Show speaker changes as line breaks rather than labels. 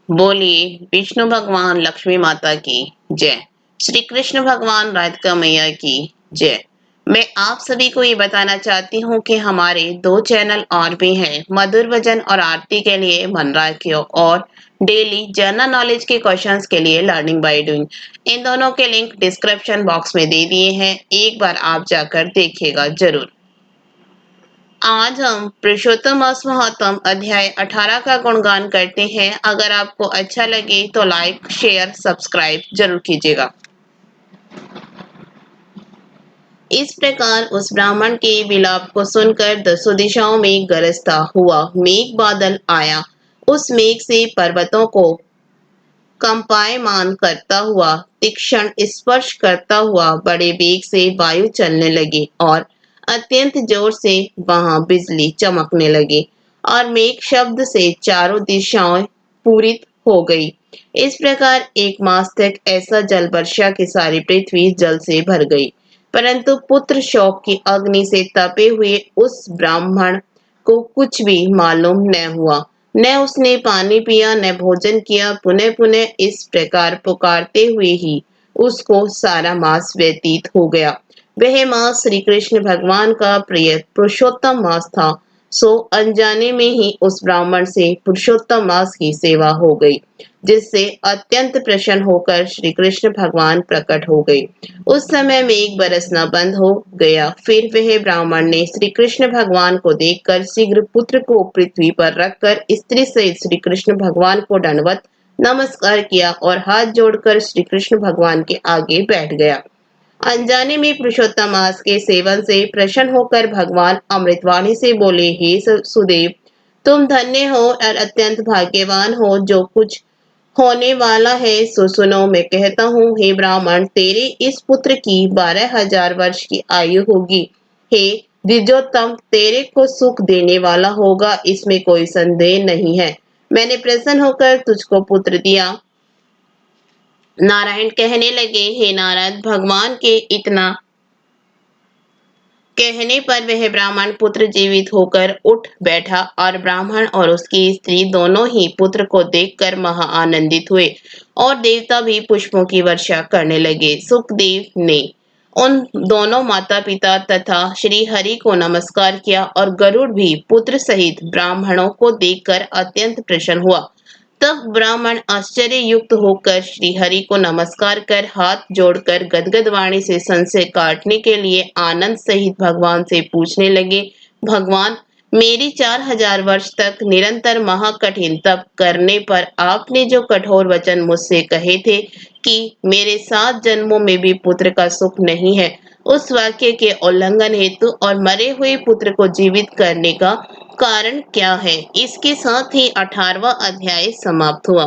बोलिए विष्णु भगवान लक्ष्मी माता की जय। श्री कृष्ण भगवान राधिका मैया की जय। मैं आप सभी को ये बताना चाहती हूँ कि हमारे 2 चैनल और भी हैं, मधुर भजन और आरती के लिए मन राखियो और डेली जनरल नॉलेज के क्वेश्चंस के लिए लर्निंग बाय डूइंग। इन दोनों के लिंक डिस्क्रिप्शन बॉक्स में दे दिए हैं, एक बार आप जाकर देखिएगा जरूर। आज हम पुरुषोत्तम मास महात्म अध्याय 18 का गुणगान करते हैं। अगर आपको अच्छा लगे तो लाइक शेयर सब्सक्राइब जरूर कीजिएगा। इस प्रकार उस ब्राह्मण के विलाप को सुनकर 10 दिशाओं में गरजता हुआ मेघ बादल आया। उस मेघ से पर्वतों को कंपायमान करता हुआ तीक्ष्ण स्पर्श करता हुआ बड़े वेग से वायु चलने लगी और अत्यंत जोर से वहां बिजली चमकने लगी और मेघ शब्द से चारों दिशाएं पूरित हो गई। इस प्रकार 1 मास तक ऐसा जल वर्षा की सारी पृथ्वी जल से भर गई। परंतु पुत्र शोक की अग्नि से तपे हुए उस ब्राह्मण को कुछ भी मालूम न हुआ। न उसने पानी पिया न भोजन किया। पुनः पुनः इस प्रकार पुकारते हुए ही उसको सारा मास व्यतीत हो गया। वह मास श्री कृष्ण भगवान का प्रिय पुरुषोत्तम मास था। सो अनजाने में ही उस ब्राह्मण से पुरुषोत्तम मास की सेवा हो गई, जिससे अत्यंत प्रसन्न होकर श्री कृष्ण भगवान प्रकट हो गए। उस समय मेघ बरसना बंद हो गया। फिर वह ब्राह्मण ने श्री कृष्ण भगवान को देखकर शीघ्र पुत्र को पृथ्वी पर रखकर स्त्री सहित श्री कृष्ण भगवान को दंडवत नमस्कार किया और हाथ जोड़कर श्री कृष्ण भगवान के आगे बैठ गया। अनजाने में पुरुषोत्तम मास के सेवन से प्रसन्न होकर भगवान अमृतवाणी से बोले, हे सुदेव, तुम धन्य हो और अत्यंत भाग्यवान हो। जो कुछ होने वाला है सो सुनो। मैं कहता हूँ, हे ब्राह्मण, तेरे इस पुत्र की 12,000 वर्ष की आयु होगी। हे द्विजोत्तम, तेरे को सुख देने वाला होगा, इसमें कोई संदेह नहीं है। मैंने प्रसन्न होकर तुझको पुत्र दिया। नारायण कहने लगे, हे नारद, भगवान के इतना कहने पर वह ब्राह्मण पुत्र जीवित होकर उठ बैठा और ब्राह्मण और उसकी स्त्री दोनों ही पुत्र को देखकर महा आनंदित हुए और देवता भी पुष्पों की वर्षा करने लगे। सुखदेव ने उन दोनों माता पिता तथा श्री हरि को नमस्कार किया और गरुड़ भी पुत्र सहित ब्राह्मणों को देखकर अत्यंत प्रसन्न हुआ। तब ब्राह्मण आश्चर्य युक्त होकर श्री हरि को नमस्कार कर हाथ जोड़कर गदगद वाणी से संशय काटने के लिए आनंद सहित भगवान से पूछने लगे, भगवान, मेरी 4,000 वर्ष तक निरंतर महाकठिन तप करने पर आपने जो कठोर वचन मुझसे कहे थे कि मेरे 7 जन्मों में भी पुत्र का सुख नहीं है, उस वाक्य के उल्लंघन हेतु और मरे हुए पुत्र को जीवित करने का कारण क्या है? इसके साथ ही 18वां अध्याय समाप्त हुआ।